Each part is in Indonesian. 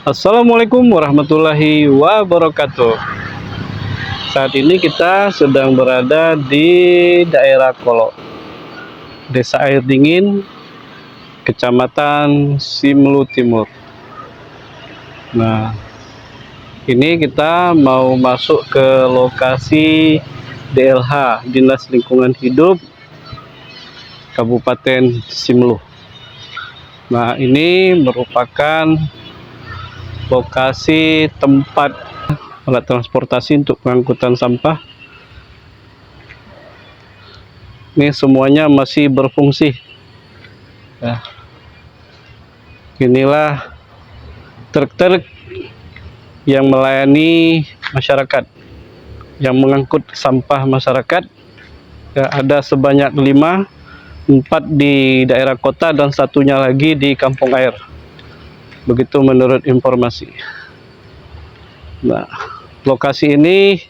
Assalamualaikum warahmatullahi wabarakatuh. Saat ini kita sedang berada di daerah Kolo, Desa Air Dingin, Kecamatan Simelu Timur. Nah, ini kita mau masuk ke lokasi DLH, Dinas Lingkungan Hidup Kabupaten Simelu. Nah, ini merupakan lokasi tempat alat transportasi untuk pengangkutan sampah. Ini semuanya masih berfungsi. Nah, inilah truk-truk yang melayani masyarakat, yang mengangkut sampah masyarakat. Ya, ada sebanyak 5, 4 di daerah kota dan satunya lagi di kampung air. Begitu menurut informasi. Nah, lokasi ini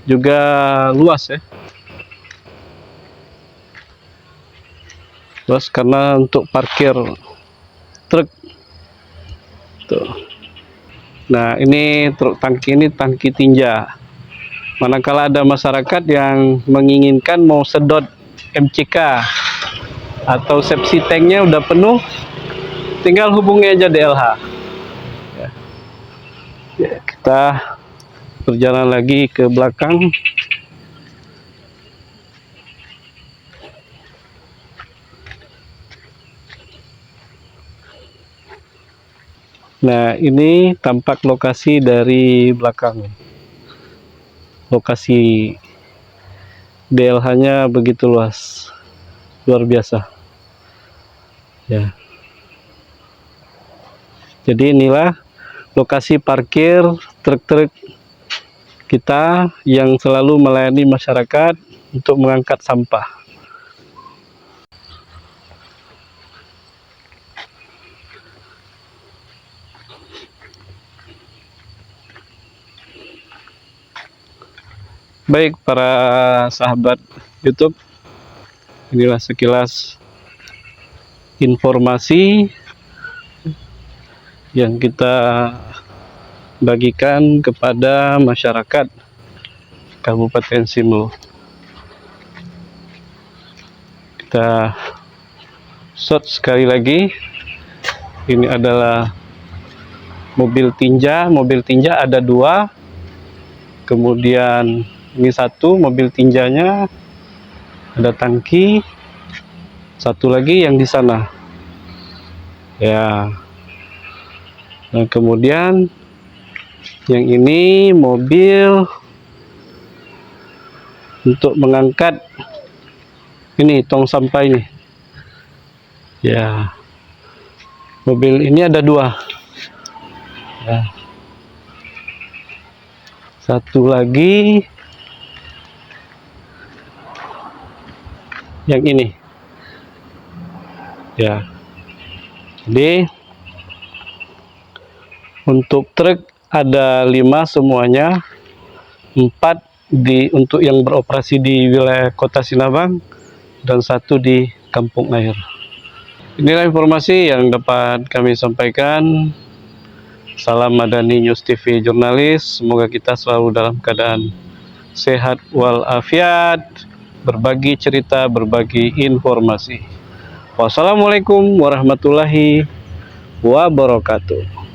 juga luas ya. Luas karena untuk parkir truk. Tuh. Nah, ini truk tangki, ini tangki tinja. Manakala ada masyarakat yang menginginkan mau sedot MCK atau sepsi tanknya udah penuh, tinggal hubungi aja DLH. Ya, kita berjalan lagi ke belakang. Nah, ini tampak lokasi dari belakang. Lokasi DLH-nya begitu luas, luar biasa. Ya. Jadi inilah lokasi parkir truk-truk kita yang selalu melayani masyarakat untuk mengangkat sampah. Baik para sahabat YouTube, inilah sekilas informasi yang kita bagikan kepada masyarakat Kabupaten Simelu. Kita shot sekali lagi. Ini adalah mobil tinja. Mobil tinja ada 2. Kemudian ini 1 mobil tinjanya, ada tangki. Satu lagi yang di sana. Ya. Nah, kemudian yang ini mobil untuk mengangkat ini tong sampah ini. Ya. Mobil ini ada 2. Ya. Satu lagi yang ini. Ya. Jadi untuk truk ada 5 semuanya, 4 untuk yang beroperasi di wilayah Kota Sinabang dan 1 di kampung air. Inilah informasi yang dapat kami sampaikan. Salam Madani News TV Jurnalis. Semoga kita selalu dalam keadaan sehat walafiat, berbagi cerita, berbagi informasi. Wassalamualaikum warahmatullahi wabarakatuh.